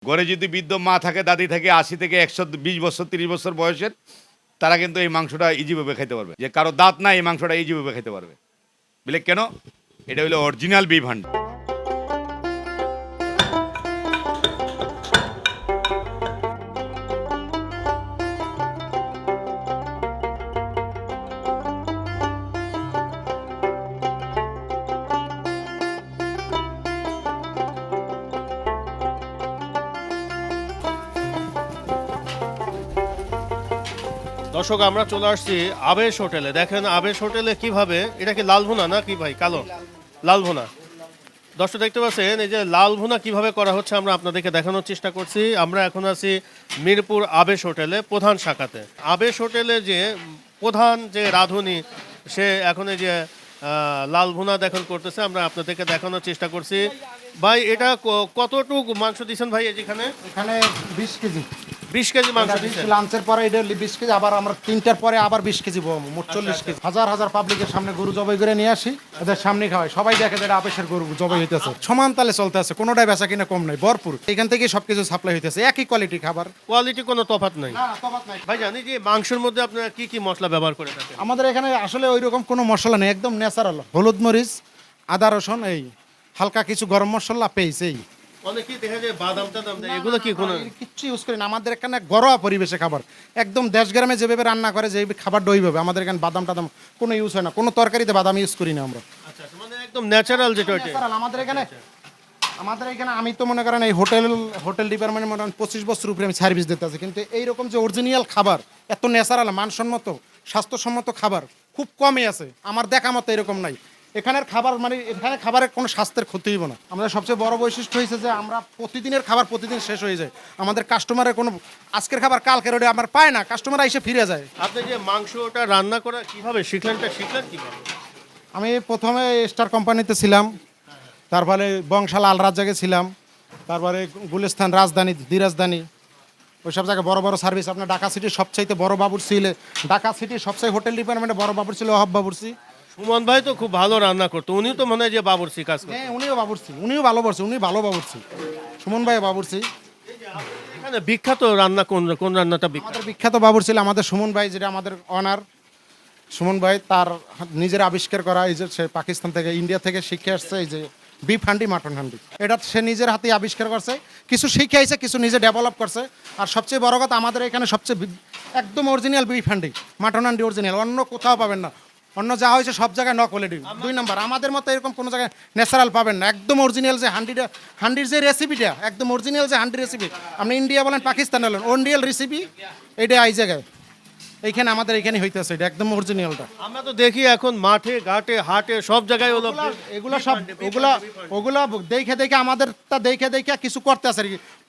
ঘরে যদি বৃদ্ধ মা থাকে, দাদি থাকে ৮০ থেকে ১২০ বছর ৩০ বছর বয়সের, তারা কিন্তু এই মাংসটা ইজিভাবে খেতে পারবে। যে কারো দাঁত নাই, এই মাংসটা ইজিভাবে খেতে পারবে। বলে কেন? এটা হলো অরিজিনাল বিফ হান্ডি। দর্শক, আমরা চলে আসছি আবেশ হোটেলে। দেখেন আবেশ হোটেলে কিভাবে, এটা কি লাল ভুনা না কি ভাই? কালো লাল ভুনা। দর্শক দেখতে পাচ্ছেন এই যে লাল ভুনা কিভাবে করা হচ্ছে, আমরা আপনাদেরকে দেখানোর চেষ্টা করছি। আমরা এখন আছি মিরপুর আবেশ হোটেলে প্রধান শাখাতে। আবেশ হোটেলে যে প্রধান যে রাঁধুনি, সে এখন এই যে লাল ভুনা দেখুন করতেছে, আমরা আপনাদেরকে দেখানোর চেষ্টা করছি। ভাই এটা কতটুকু মাংস দিচ্ছেন ভাই? যেখানে এখানে 20 কেজি 20 কেজি মাংস দিচ্ছেন। লাঞ্চের পরে এটা 20 কেজি, আবার আমরা 3টার পরে আবার 20 কেজি মোট 40 কেজি। হাজার হাজার পাবলিকের সামনে গরু জবাই করে নিয়ে আসি, এদের সামনে খাওয়াই, সবাই দেখে যে এটা আবেশের গরু জবাই হইতেছে। সমান তালে চলতে আছে, কোনোটাই বেচা কিনা কম নাই, ভরপুর। এখান থেকে সবকিছু সাপ্লাই হইতেছে, একই কোয়ালিটি খাবার, কোয়ালিটি কোনো তফাৎ নাই। না তফাৎ নাই। ভাই জানি যে মাংসের মধ্যে আপনারা কি কি মশলা ব্যবহার করে থাকেন? আমাদের এখানে আসলে ওই রকম কোনো মশলা নেই, একদম ন্যাচারাল। হলুদ মরিচ, আদা রসুন, এই হালকা কিছু গরম মশলা পেয়েছে। এই অনেকেই দেখা যায় বাদাম টাদাম দেয়, এগুলো কি কোনো? কিচ্ছু ইউজ করি না। আমাদের এখানে ঘরোয়া পরিবেশে খাবার, একদম দেশ গ্রামে যেভাবে রান্না করে, যে খাবারটা ওইভাবে। আমাদের এখানে বাদাম টাদাম কোনো ইউজ হয় না, কোনো তরকারিতে বাদাম ইউজ করি না আমরা। আচ্ছা, মানে একদম ন্যাচারাল যেটা ওইটা। Natural, আমাদের এখানে আমি তো মনে করেন এই হোটেল ডিপার্টমেন্টে মনে করেন 25 বছর উপরে আমি সার্ভিস দিতে আছি, কিন্তু এইরকম যে অরিজিনাল খাবার, এত ন্যাচারাল মানসম্মত স্বাস্থ্যসম্মত খাবার খুব কমই আছে আমার দেখা মতো। এরকম নাই এখানের খাবার, মানে এখানে খাবারের কোনো স্বাস্থ্যের ক্ষতি হইব না। আমাদের সবচেয়ে বড় বৈশিষ্ট্য হয়েছে যে আমরা প্রতিদিনের খাবার প্রতিদিন শেষ হয়ে যায়। আমাদের কাস্টমারের কোনো আজকের খাবার কালকের ওটা আমার পায় না, কাস্টমার এসে ফিরে যায়। আপনি যে মাংসটা রান্না করা কিভাবে শিখলেন কিভাবে? আমি প্রথমে স্টার কোম্পানিতে ছিলাম, তারপরে বংশাল আল রাজ্জাকে ছিলাম, তারপরে গুলিস্তান রাজধানী, দিরাজধানী, ওইসব জায়গায় বড় বড় সার্ভিস। আপনার ঢাকা সিটির সবচাইতে বড় বাবুর্চি, ঢাকা সিটির সবচেয়ে হোটেল ডিপার্টমেন্টে বড় বাবুর্চি ছিল অহব বাবুর্চি। সুমন ভাই তো খুব ভালো রান্না করতো, উনিও তো মনে হয় যে বাবুর্চি কাজ করতো। হ্যাঁ, উনিও বাবুর্চি, উনিও ভালো বাবুর্চি, উনি ভালো বাবুর্চি, সুমন ভাই বাবুর্চি। এখানে বিখ্যাত রান্না কোন কোন রান্নাটা বিখ্যাত? আমাদের বিখ্যাত বাবুর্চি ছিল আমাদের সুমন ভাই, যেটা আমাদের অনার সুমন ভাই, তার নিজের আবিষ্কার করা, এই যে সে পাকিস্তান থেকে ইন্ডিয়া থেকে শিখে আসছে এই যে বিফ হান্ডি, মাটন হান্ডি। এটা সে নিজের হাতে আবিষ্কার করছে, কিছু শিখে আইছে, কিছু নিজে ডেভেলপ করছে। আর সবচেয়ে বড় কথা, আমাদের এখানে সবচেয়ে একদম original beef handi, mutton handi original, অন্য কোথাও পাবেন না। অন্য যা হয়েছে সব জায়গায় নকলেডি। 2 নম্বর, আমাদের মতো এরকম কোনো জায়গায় ন্যাচারাল পাবেন না। একদম অরিজিনাল যে হান্ডির যে রেসিপিটা, একদম অরিজিনাল যে হান্ডি রেসিপি, আপনি ইন্ডিয়া বলেন পাকিস্তান বলেন, অরিজিনাল রেসিপি এটা এই জায়গায় এইখানে আমাদের এখানে হইতেছে, এটা একদম অরিজিনালটা। আমরা তো দেখি এখন মাঠে ঘাটে হাটে সব জায়গায় হলো এগুলো সব ওগুলা দেখে দেখে আমাদেরটা দেখে দেখে কিছু করতে আছে,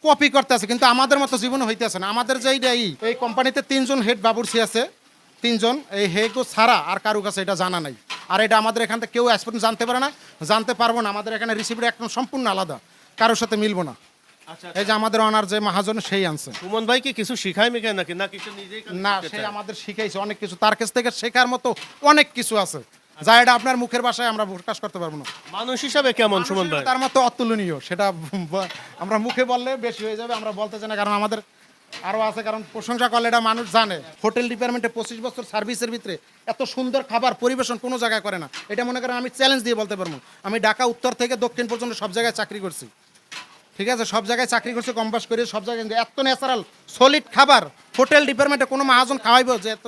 কপি করতে আছে, কিন্তু আমাদের মতো জীবনে হইতেছে না। আমাদের যে এই কোম্পানিতে 3 জন হেড বাবুর্চি আছে, 3 জন। এই হেগো ছাড়া আর কারো কাছে এটা জানা নাই। আর এটা আমাদের এখান থেকে কেউ আজ পর্যন্ত জানতে পারে না, জানতে পারবো না। আমাদের এখানে রেসিপিটা একদম সম্পূর্ণ আলাদা, কারোর সাথে মিলবো না। এই যে আমাদের অনার যে মহাজন, সেই আনছে। সুমন ভাই কি কিছু শিখায় মেখায় নাকি, না কিছু নিজেই না, সে আমাদের শিখাইছে অনেক কিছু, তার কাছ থেকে শেখার মতো অনেক কিছু আছে, যা এটা আপনার মুখের ভাষায় আমরা প্রকাশ করতে পারবো না। মানুষ হিসাবে কেমন সুমন ভাই? তার মতো অতুলনীয়, সেটা আমরা মুখে বললে বেশি হয়ে যাবে, আমরা বলতে চাই না, কারণ আমাদের আরও আছে। কারণ প্রশংসা করলে এটা মানুষ জানে। হোটেল ডিপার্টমেন্টে 25 বছর সার্ভিসের ভিতরে এত সুন্দর খাবার পরিবেশন কোনো জায়গায় করে না। এটা মনে করেন আমি চ্যালেঞ্জ দিয়ে বলতে পারবো, আমি ঢাকা উত্তর থেকে দক্ষিণ পর্যন্ত সব জায়গায় চাকরি করছি, ঠিক আছে, সব জায়গায় চাকরি করছে, কম্পাস করে সব জায়গায়। কিন্তু এত ন্যাচারাল সলিড খাবার হোটেল ডিপার্টমেন্টে কোনো মহাজন খাওয়াইবো যে এত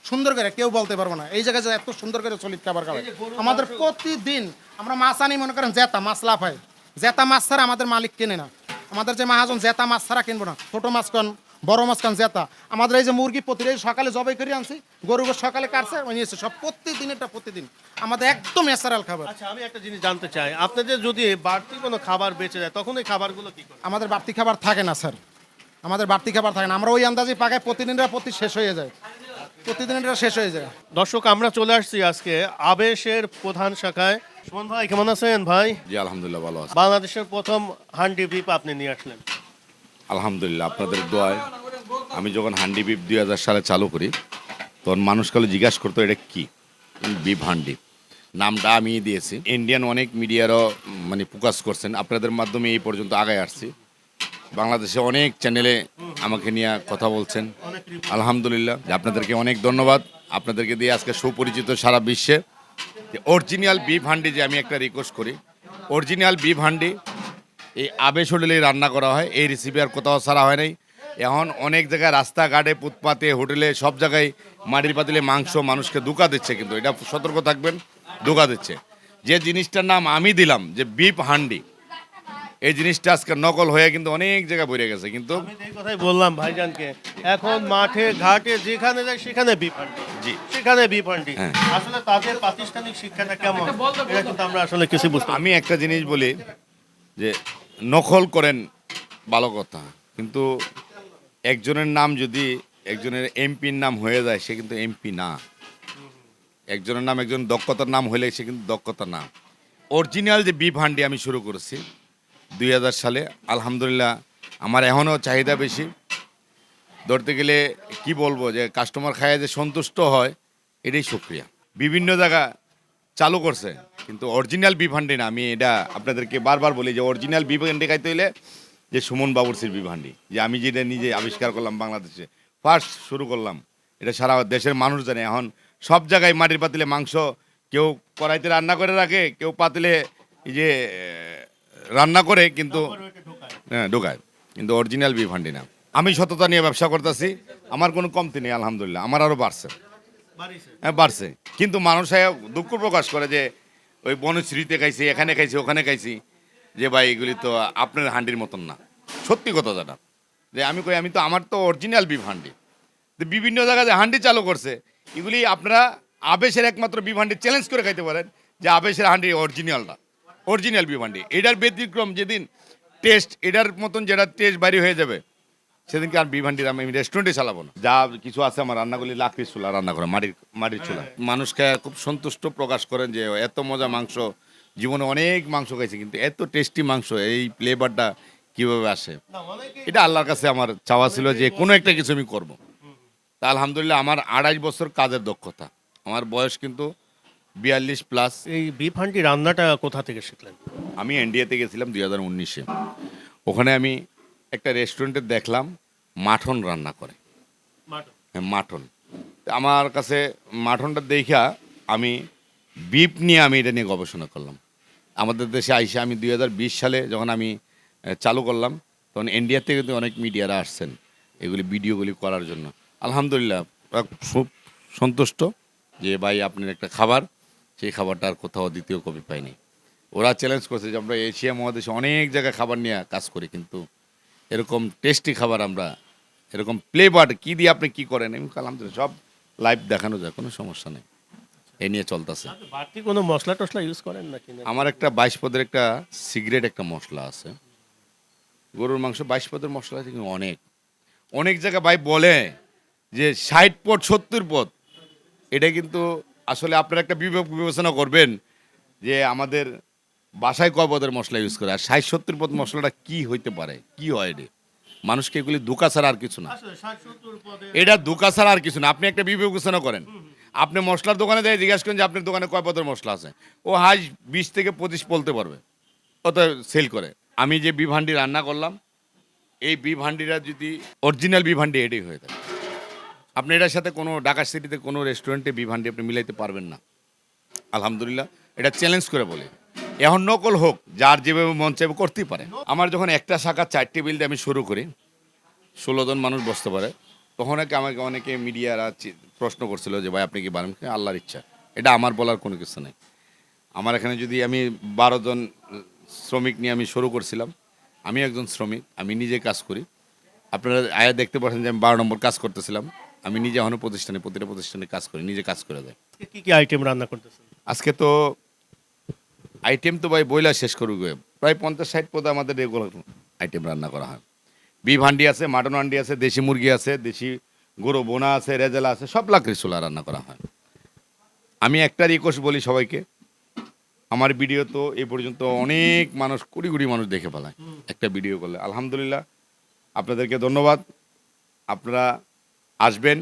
সুন্দর করে, কেউ বলতে পারবো না। এই জায়গায় যে এত সুন্দর করে সলিড খাবার খাওয়াই আমাদের প্রতিদিন। আমরা মাছ আনি, মনে করেন জেতা মাছ লাভ হয়, জেতা মাছ ছাড়া আমাদের মালিক কেনে না। আমাদের যে মহাজন জেতা মাছ ছাড়া কিনবো না, ছোটো মাছ কন বড় মাছ কন জেতা। আমাদের এই যে মুরগি প্রতিদিন সকালে জবাই করে আনছি, গরু সকালে কাটছে নিয়েছে, সব প্রতিদিন, এটা প্রতিদিন আমাদের একদম ন্যাচারাল খাবার। আচ্ছা, আমি একটা জিনিস জানতে চাই, আপনাদের যদি বাড়তি কোনো খাবার বেঁচে যায় তখন এই খাবারগুলো কি করে? আমাদের বাড়তি খাবার থাকে না স্যার, আমাদের বাড়তি খাবার থাকে না। আমরা ওই আন্দাজে পাকায়, প্রতিদিনটা শেষ হয়ে যায়, প্রতিদিন এটা শেষ হয়ে যায়। দর্শক, আমরা চলে আসছি আজকে আবেশের প্রধান শাখায়। সুমন ভাই কেমন আছেন ভাই? জি আলহামদুলিল্লাহ, ভালো আছে। বাংলাদেশের প্রথম হান্ডি বিপ আপনি নিয়ে আসলেন। আলহামদুলিল্লাহ, আপনাদের দোয়ায়। আমি যখন হান্ডি বিফ 2000 সালে চালু করি, তখন মানুষ কালে জিজ্ঞাসা করতো এটা কি, বিফ হান্ডি। নামটা আমি দিয়েছি। ইন্ডিয়ান অনেক মিডিয়ারও মানে ফোকাস করছেন, আপনাদের মাধ্যমে এই পর্যন্ত আগায় আসছি। বাংলাদেশে অনেক চ্যানেলে আমাকে নিয়ে কথা বলছেন। অনেক আলহামদুলিল্লাহ, যে আপনাদেরকে অনেক ধন্যবাদ। আপনাদেরকে দিয়ে আজকে সুপরিচিত সারা বিশ্বে যে অরিজিনাল বিফ হান্ডি, যে আমি একটা রিকোয়েস্ট করি, অরিজিনাল বিফ হান্ডি এই আবেশ হোটেলে রান্না করা হয়। এই রেসিপি আর কোথাও ছাড়া হয় নাই। এখন অনেক জায়গায় রাস্তাঘাটে, ফুটপাতে, হোটেলে, সব জায়গায় মাটির পাতিলে মাংস মানুষকে ধোঁকা দিচ্ছে, কিন্তু এটা সতর্ক থাকবেন, ধোঁকা দিচ্ছে। যে জিনিসটার নাম আমি দিলাম যে বিফ হান্ডি, এই জিনিসটা আজকে নকল হয়ে কিন্তু অনেক জায়গায় বেড়ে গেছে। কিন্তু আমি তো এই কথাই বললাম ভাইজানকে, এখন মাঠে ঘাটে যেখানে যায় সেখানে বিফান্ডি, জি, সেখানে বিফান্ডি। হ্যাঁ। আসলে তাদের প্রাতিষ্ঠানিক শিক্ষাটা কেমন, এটা কিন্তু আমরা আসলে কিছু বুঝতে আমি একটা জিনিস বলি যে নকল করেন ভালো কথা, কিন্তু একজনের নাম যদি একজনের এমপির নাম হয়ে যায়, সে কিন্তু এমপি না। একজনের নাম একজন দক্ষতার নাম হলে সে কিন্তু দক্ষতা না। অরিজিনাল যে বিফ হান্ডি আমি শুরু করেছি 2000 সালে, আলহামদুলিল্লাহ আমার এখনও চাহিদা বেশি। ধরতে গেলে কি বলবো, যে কাস্টমার খায় যে সন্তুষ্ট হয়, এটাই শুক্রিয়া। বিভিন্ন জায়গা চালু করছে, কিন্তু অরিজিনাল বিফ হান্ডি না। আমি এটা আপনাদেরকে বারবার বলি যে অরিজিনাল বিফ হান্ডি খাইতে হইলে যে সুমন বাবুরসির বিফ হান্ডি, যে আমি যেটা নিজে আবিষ্কার করলাম, বাংলাদেশে ফার্স্ট শুরু করলাম, এটা সারা দেশের মানুষ জানে। এখন সব জায়গায় মাটির পাতিলে মাংস কেউ কড়াইতে রান্না করে রাখে, কেউ পাতিলে এই যে রান্না করে, কিন্তু হ্যাঁ ঢোকায়, কিন্তু অরিজিনাল বিফ হান্ডি না। আমি সততা নিয়ে ব্যবসা করতেছি, আমার কোনো কমতি নেই, আলহামদুলিল্লাহ আমার আরও বাড়ছে। হ্যাঁ বাড়ছে, কিন্তু মানুষ দুঃখ প্রকাশ করে যে ওই বনশ্রীতে খাইছি, এখানে খাইছি, ওখানে খাইছি, যে ভাই এগুলি তো আপনার হান্ডির মতন না। সত্যি কথা যেটা, যে আমি কই আমি তো, আমার তো অরিজিনাল বিফ হান্ডি। তো বিভিন্ন জায়গায় যে হান্ডি চালু করছে, এগুলি আপনারা আবেশের একমাত্র বিফ হান্ডি চ্যালেঞ্জ করে খাইতে পারেন, যে আবেশের হান্ডি অরিজিনালটা, অরিজিনাল বিফ হান্ডি। এটার ব্যতিক্রম যেদিন টেস্ট, এটার মতন যেটা টেস্ট বাইরে হয়ে যাবে, সেদিনকে আর বিফ হান্ডির আমি রেস্টুরেন্টে চালাবো না। যা কিছু আছে আমার রান্নাগুলি লাকড়ির চুলা রান্না করে, মাটির চুলা। মানুষকে খুব সন্তুষ্ট প্রকাশ করেন যে এত মজা মাংস, জীবনে অনেক মাংস খাইছি, কিন্তু এত টেস্টি মাংস, এই ফ্লেভারটা কিভাবে আসে, এটা আল্লাহর কাছে আমার চাওয়া ছিল যে কোনো একটা কিছু আমি করব। তা আলহামদুলিল্লাহ আমার 28 বছর কাজের দক্ষতা, আমার বয়স কিন্তু 42+। এই বিফান্ডি রান্নাটা কোথা থেকে শিখলেন? আমি ইন্ডিয়াতে গেছিলাম 2019-এ। ওখানে আমি একটা রেস্টুরেন্টে দেখলাম মাটন রান্না করে। হ্যাঁ, মাটন। তো আমার কাছে মাটনটা দেখা আমি বিফ নিয়ে আমি এটা নিয়ে গবেষণা করলাম। আমাদের দেশে আইসা আমি 2020 সালে যখন আমি চালু করলাম, তখন ইন্ডিয়া থেকে কিন্তু অনেক মিডিয়ারা আসছেন এগুলি ভিডিওগুলি করার জন্য। আলহামদুলিল্লাহ খুব সন্তুষ্ট যে ভাই আপনার একটা খাবার, সেই খাবারটা আর কোথাও দ্বিতীয় কপি পাইনি। ওরা চ্যালেঞ্জ করছে যে আমরা এশিয়া মহাদেশে অনেক জায়গায় খাবার নিয়ে কাজ করি, কিন্তু এরকম টেস্টি খাবার আমরা, এরকম ফ্লেভার কী দিয়ে আপনি কী করেন, আমি আলহামদুলিল্লাহ সব লাইভ দেখানো যায়, কোনো সমস্যা নেই, এ নিয়ে চলতেছে। বাড়তি কোনো মশলা টশলা ইউজ করেন নাকি? আমার একটা 22 পদের একটা সিগারেট একটা মশলা আছে। গরুর মাংস 22 পদের মশলা আছে, কিন্তু অনেক অনেক জায়গায় ভাই বলে যে 60 পদ 70 পদ। এটা কিন্তু আসলে আপনারা একটা বিবেচনা করবেন যে আমাদের বাসায় কয় পদের মশলা ইউজ করে, আর 60-70 পদ মশলাটা কি হইতে পারে, কি হয় এটা? মানুষকে এগুলি ধোঁকা ছাড়া আর কিছু না, এটা ধোঁকা ছাড়া আর কিছু না। আপনি একটা বিবেচনা করেন, আপনি মশলার দোকানে যাই জিজ্ঞাসা করেন যে আপনার দোকানে কয় পদের মশলা আছে, ও হাই 20 থেকে 25 বলতে পারবে, অত সেল করে। আমি যে বিফ হান্ডি রান্না করলাম, এই বিফ হান্ডিটা যদি অরিজিনাল বিফ হান্ডি এটাই হয়ে থাকে, আপনি এটার সাথে কোনো ঢাকা সিটিতে কোনো রেস্টুরেন্টে বিফ হান্ডি আপনি মিলাইতে পারবেন না। আলহামদুলিল্লাহ এটা চ্যালেঞ্জ করে বলে, এখন নকল হোক, যার যেভাবে মন চাইবে করতেই পারে। আমার যখন একটা শাখা 4 টেবিল দিয়ে আমি শুরু করি, 16 জন মানুষ বসতে পারে, তখন আমাকে অনেকে মিডিয়ারা প্রশ্ন করছিল যে ভাই আপনি কি পারেন? আল্লাহর ইচ্ছা, এটা আমার বলার কোনো কিছু নেই। আমার এখানে যদি আমি 12 জন শ্রমিক নিয়ে আমি শুরু করছিলাম, আমি একজন শ্রমিক, আমি নিজে কাজ করি। আপনারা আয়া দেখতে পাচ্ছেন যে আমি 12 নম্বর কাজ করতেছিলাম। আমি নিজে এখনও প্রতিটা প্রতিষ্ঠানে কাজ করি, নিজে কাজ করে দেয়। কি কি আইটেম রান্না করতেছেন আজকে? তো আইটেম তো ভাই বইলা শেষ করবে, প্রায় 50-60 পদে আমাদের রেগুলার আইটেম রান্না করা হয়। বিফ হান্ডি আছে, মাটন হান্ডি আছে, দেশি মুরগি আছে, দেশি গরু বোনা আছে, রেজালা আছে, সব লাকড়ি চুলা রান্না করা হয়। আমি একটা রিকোয়েস্ট বলি সবাইকে, আমার ভিডিও তো এই পর্যন্ত অনেক মানুষ, কোটি কোটি মানুষ দেখে ফেলায় একটা ভিডিও করলে। আলহামদুলিল্লাহ আপনাদেরকে ধন্যবাদ, আপনারা আসবেন।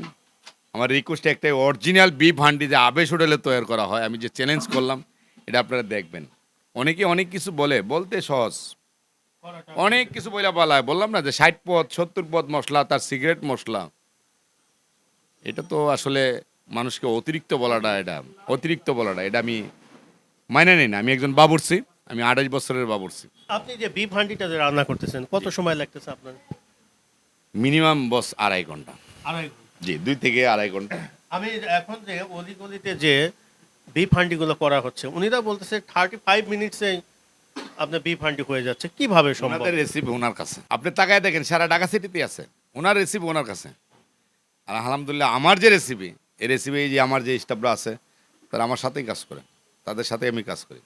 আমার রিকোয়েস্ট একটাই, অরিজিনাল বিফ হান্ডি যে আবেশ হোটেলে তৈরি করা হয়, আমি যে চ্যালেঞ্জ করলাম, এটা আপনারা দেখবেন। অনেকে অনেক কিছু বলতে সহজ, অনেক কিছু বইলা বলায় বললাম না যে 60 পদ 70 পদ মশলা, তার সিগারেট মশলা। এটা তো আসলে মানুষকে অতিরিক্ত বলাটা, এটা আমি মাইনে নিই না। আমি একজন বাবুর্চি, আমি 28 বছরের বাবুর্চি। আপনি যে বিফ হান্ডিটা যে রান্না করতেছেন কত সময় লাগতেছে আপনার? মিনিমাম বস 2.5 ঘন্টা। আড়াই ঘন্টা। জি, 2 থেকে 2.5 ঘন্টা। আমি এখন যে অলিগলিতে যে বিফ হান্ডিগুলো করা হচ্ছে উনিরা বলতেছে 35 মিনিটসে আপনার বিফ হান্ডি হয়ে যাচ্ছে, কিভাবে সম্ভব? ওনাদের রেসিপি ওনার কাছে, আপনি তাকায় দেখেন সারা ঢাকা সিটিতে আছে ওনার রেসিপি ওনার কাছে। আর আলহামদুলিল্লাহ আমার যে রেসিপি, এই রেসিপি যে আমার যে স্টাফরা আছে তারা আমার সাথেই কাজ করে, তাদের সাথে আমি কাজ করি।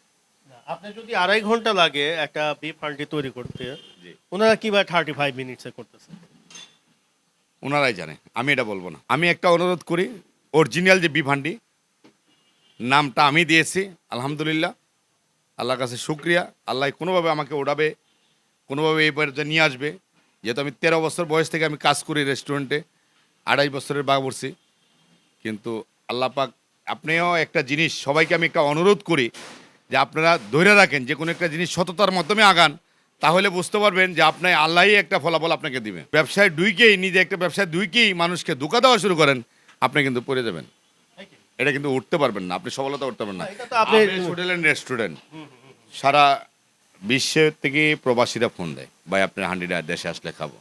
আপনি যদি আড়াই ঘন্টা লাগে একটা বিফ হান্ডি তৈরি করতে, জি। ওনারা কিভাবে 35 মিনিটসে করতেছে? ওনারাই জানে, আমি এটা বলবো না। আমি একটা অনুরোধ করি, অরিজিনাল যে বিভান্ডি নামটা আমি দিয়েছি, আলহামদুলিল্লাহ, আল্লাহর কাছে শুক্রিয়া। আল্লাহ কোনোভাবে আমাকে ওড়াবে, কোনোভাবে এই পর্যায়ে নিয়ে আসবে। যেহেতু আমি 13 বছর বয়স থেকে আমি কাজ করি রেস্টুরেন্টে, 28 বছরের বাবুর্চি। কিন্তু আল্লাহ পাক, আপনিও একটা জিনিস, সবাইকে আমি একটা অনুরোধ করি যে আপনারা ধরে রাখেন, যে কোনো একটা জিনিস সততার মাধ্যমে আগান, তাহলে বুঝতে পারবেন যে আপনার আল্লাহই একটা ফলাফল আপনাকে দিবে। ব্যবসায় ডুইকেই, নিজে একটা ব্যবসায় ডুইকেই মানুষকে ধোঁকা দেওয়া শুরু করেন, আপনি কিন্তু পড়ে যাবেন। এটা কিন্তু উঠতে পারবেন না, আপনি সফলতা উঠতে পারবেন না। এটা তো আপনি হোটেল অ্যান্ড রেস্টুরেন্ট সারা বিশ্বের থেকে প্রবাসীরা ফোন দেয়, ভাই আপনার হান্ডিটা দেশে আসলে খাবো।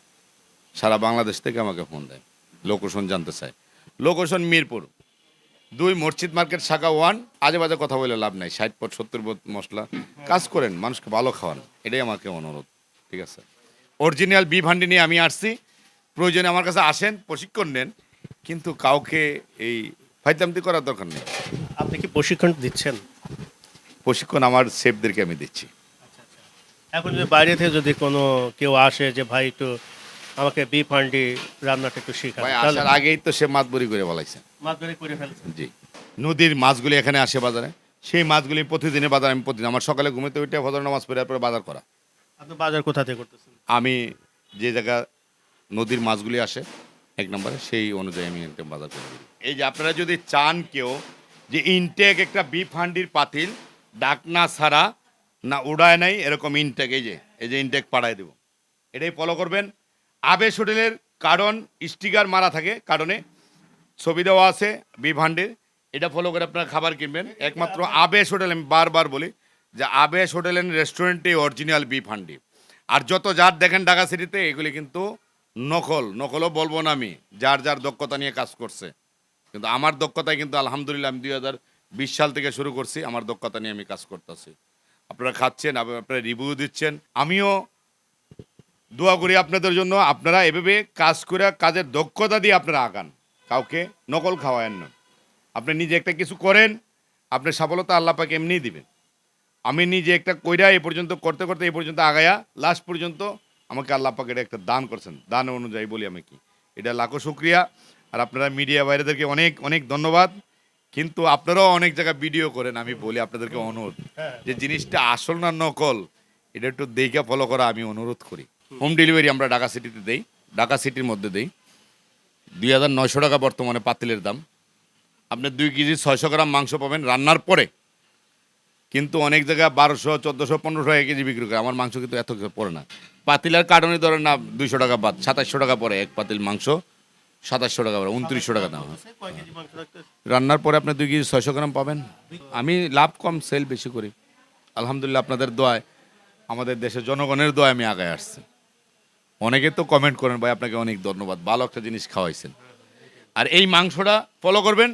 সারা বাংলাদেশ থেকে আমাকে ফোন দেয়, লোকেশন জানতে চায়। লোকেশন মিরপুর 2 মসজিদ মার্কেট শাখা 1। আজে বাজে কথা বলে লাভ নাই। 60 পদ 70 পদ মশলা, কাজ করেন, মানুষকে ভালো খাওয়ান, এটাই আমাকে অনুরোধ। ঠিক আছে, অরিজিনাল বিফ হান্ডি নিয়ে আমি আসছি। প্রয়োজনে আমার কাছে আসেন, প্রশিক্ষণ নেন, কিন্তু কাউকে এই ফাইতামতি করার দরকার নেই। আপনি কি প্রশিক্ষণ দিচ্ছেন? প্রশিক্ষণ আমার শেফদেরকে আমি দিচ্ছি। এখন যদি বাইরে থেকে যদি কোনো কেউ আসে যে ভাই একটু আমাকে বিফ হান্ডি রান্নাটা একটু শেখান, ভাই তাহলে আসার আগেই তো সে মাতবরি করে বলাইছে। মাঝখানে করে ফেলছেন। জি, নদীর মাছগুলি এখানে আসে বাজারে, সেই মাছগুলি প্রতিদিনের বাজার আমি প্রতিদিন, আমার সকালে ঘুমিতে উঠে ফজর নামাজ পড়ে পরে বাজার করা। আপনি বাজার কোথা থেকে করতেছেন? আমি যে জায়গা নদীর মাছগুলি আসে 1 নম্বরে, সেই অনুযায়ী আমি একটা বাজার করে দিই। এই যে আপনারা যদি চান কেউ যে ইনটেক একটা বিফ হান্ডির পাতিল ডাকনা ছাড়া না উড়ায় নাই এরকম ইনটেক, এই যে ইনটেক পাঠায় দেবো, এটাই ফলো করবেন। আবেশ হোটেলের কারণ স্টিকার মারা থাকে, কারণে ছবি দেওয়া আছে বিফ হান্ডির, এটা ফলো করে আপনারা খাবার কিনবেন। একমাত্র আবেশ হোটেল, আমি বারবার বলি যে আবেশ হোটেল অ্যান্ড রেস্টুরেন্টে অরিজিনাল বিফ হান্ডি। আর যত যার দেখেন ঢাকা সিটিতে, এগুলি কিন্তু নকলও বলবো না আমি, যার যার দক্ষতা নিয়ে কাজ করছে। কিন্তু আমার দক্ষতায় কিন্তু আলহামদুলিল্লাহ আমি 2020 সাল থেকে শুরু করছি, আমার দক্ষতা নিয়ে আমি কাজ করতেছি। আপনারা খাচ্ছেন, আপনারা রিভিউ দিচ্ছেন, আমিও দোয়া করি আপনাদের জন্য। আপনারা এভাবে কাজ করে, কাজের দক্ষতা দিয়ে আপনারা আগান, কাউকে নকল খাওয়ায়েন না। আপনি নিজে একটা কিছু করেন, আপনার সফলতা আল্লাহ পাক এমনিই দিবেন। আমি নিজে একটা কইরা এই পর্যন্ত করতে করতে এই পর্যন্ত আগায়া লাস্ট পর্যন্ত আমাকে আল্লাহ পাক এটা একটা দান করছেন। দান অনুযায়ী বলি আমি কি, এটা লাখো শুক্রিয়া। আর আপনারা মিডিয়া বাইরেদেরকে অনেক অনেক ধন্যবাদ। কিন্তু আপনারাও অনেক জায়গায় ভিডিও করেন, আমি বলি আপনাদেরকে অনুরোধ, যে জিনিসটা আসল না নকল এটা একটু দেখে ফলো করা আমি অনুরোধ করি। হোম ডেলিভারি আমরা ঢাকা সিটিতে দেই, ঢাকা সিটির মধ্যে দেই। 2900 টাকা বর্তমানে পাতিলের দাম। আপনি 2 কেজি 600 গ্রাম মাংস পাবেন রান্নার পরে, কিন্তু অনেক জায়গায় 1200, 1400, 1500 টাকা কেজি বিক্রি করে। আমার মাংস কিন্তু এত কিছু পড়ে না। পাতিলের কারণে ধরেন না 200 টাকা বাদ, 2700 টাকা পরে এক পাতিল মাংস, 2700 টাকা পরে 2900 টাকা দাম। কয় কেজি মাংস রাখতেছেন? রান্নার পরে আপনি 2 কেজি 600 গ্রাম পাবেন। আমি লাভ কম, সেল বেশি করি। আলহামদুলিল্লাহ আপনাদের দোয়ায়, আমাদের দেশের জনগণের দোয়ায় আমি আগায় আসছি। অনেকে তো কমেন্ট করেন, ভাই আপনাকে অনেক ধন্যবাদ, ভালো একটা জিনিস খাওয়াইছেন। আর এই মাংসটা ফলো করবেন।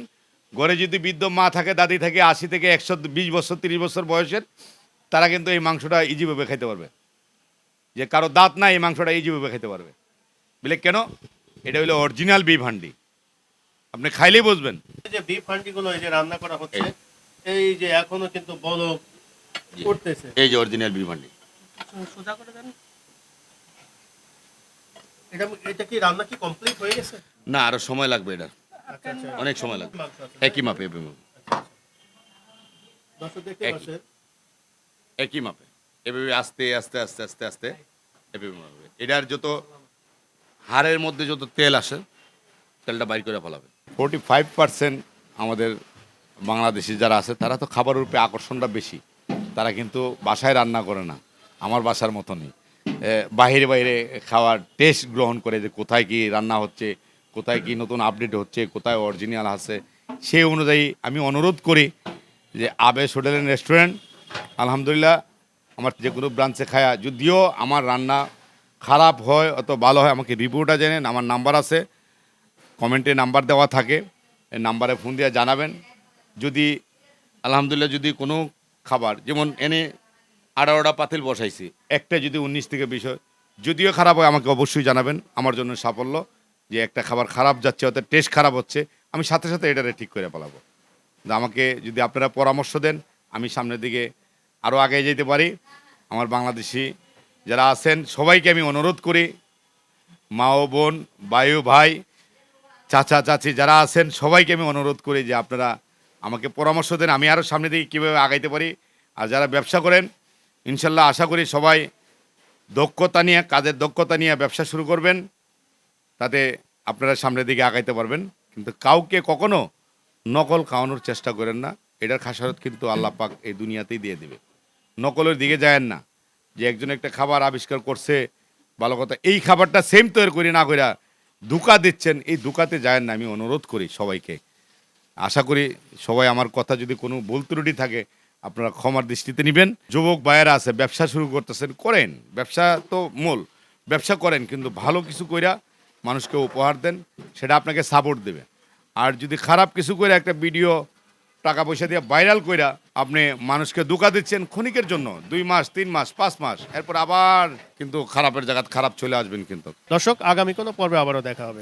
ঘরে যদি বৃদ্ধ মা থাকে, দাদি থাকে, 80 থেকে 120 বছর 30 বছর বয়সের, তারা কিন্তু এই মাংসটা ইজিভাবে খেতে পারবে। যে কারো দাঁত নাই, এই মাংসটা ইজিভাবে খেতে পারবে। বলে কেন? এটা হলো অরিজিনাল বিফ হান্ডি, আপনি খাইলেই বুঝবেন। এই যে বিফ হান্ডিগুলো এই যে রান্না করা হচ্ছে, এই যে এখনো কিন্তু বলক উঠতেছে। এই যে অরিজিনাল বিফ হান্ডি। সোজা করে দেন। এটা কি রান্না কি কমপ্লিট হয়ে গেছে? না, আরো সময় লাগবে, এটা আচ্ছা আচ্ছা, অনেক সময় লাগবে। মাংস আছে। একই মাপে, দর্শক দেখতে একই। পাচ্ছেন একই মাপে, এভাবে আস্তে আস্তে আস্তে আস্তে আস্তে এভাবে মাপবে। এটার যত হাড়ের মধ্যে যত তেল আসে, তেলটা বাইর করে ফেলাবে। 45% আমাদের বাংলাদেশি যারা আছে, তারা তো খাবারের উপরে আকর্ষণটা বেশি। তারা কিন্তু বাসায় রান্না করে না, আমার বাসার মতনই। বাইরে বাইরে খাওয়ার টেস্ট গ্রহণ করে যে কোথায় কি রান্না হচ্ছে, কোথায় কি নতুন আপডেট হচ্ছে, কোথায় অরিজিনাল আছে, সেই অনুযায়ী আমি অনুরোধ করি যে আবেশ হোটেল অ্যান্ড রেস্টুরেন্ট আলহামদুলিল্লাহ আমার যে কোনো ব্রাঞ্চে খায়া, যদিও আমার রান্না খারাপ হয় অত ভালো হয় আমাকে রিপোর্টটা জানেন, আমার নাম্বার আছে, কমেন্টে নাম্বার দেওয়া থাকে, এই নাম্বারে ফোন দিয়ে জানাবেন। যদি আলহামদুলিল্লাহ যদি কোনো খাবার যেমন এনে 18টা পাতিল বসাইছি, একটা যদি 19 থেকে 20 হয়, যদিও খারাপ হয় আমাকে অবশ্যই জানাবেন, আমার জন্য সাফল্য। যে একটা খাবার খারাপ যাচ্ছে, অর্থাৎ টেস্ট খারাপ হচ্ছে, আমি সাথে সাথে এটারে ঠিক করে পালাবো। আমাকে যদি আপনারা পরামর্শ দেন আমি সামনের দিকে আরও আগে যেতে পারি। আমার বাংলাদেশি যারা আছেন সবাইকে আমি অনুরোধ করি, মা ও বোন, ভাই ও ভাই, চাচা চাচি যারা আছেন সবাইকে আমি অনুরোধ করি যে আপনারা আমাকে পরামর্শ দেন, আমি আরও সামনের দিকে কীভাবে আগাইতে পারি। আর যারা ব্যবসা করেন ইনশাল্লাহ আশা করি সবাই দক্ষতা নিয়ে, কাজের দক্ষতা নিয়ে ব্যবসা শুরু করবেন, তাতে আপনারা সামনের দিকে আগাইতে পারবেন। কিন্তু কাউকে কখনো নকল খাওয়ানোর চেষ্টা করেন না, এটার খাসারত কিন্তু আল্লাহ পাক এই দুনিয়াতেই দিয়ে দেবে। নকলের দিকে যায়েন না, যে একজন একটা খাবার আবিষ্কার করছে ভালো কথা, এই খাবারটা সেম তৈরি করি না কইরা ধোঁকা দিচ্ছেন, এই ধোঁকাতে যায়েন না, আমি অনুরোধ করি সবাইকে। আশা করি সবাই আমার কথা যদি কোনো ভুল ত্রুটি থাকে আপনারা ক্ষমার দৃষ্টিতে নেবেন। যুবক ভাইয়েরা আছে ব্যবসা শুরু করতেছেন, করেন, ব্যবসা তো মূল, ব্যবসা করেন, কিন্তু ভালো কিছু কইরা মানুষকে উপহার দেন, সেটা আপনাকে সাপোর্ট দেবে। আর যদি খারাপ কিছু করে একটা ভিডিও টাকা পয়সা দিয়ে ভাইরাল কইরা আপনি মানুষকে ধোঁকা দিচ্ছেন ক্ষণিকের জন্য, 2 মাস 3 মাস 5 মাস, এরপর আবার কিন্তু খারাপের জায়গা খারাপ চলে আসবেন কিন্তু। দর্শক, আগামী কোনো পর্বে আবারও দেখা হবে।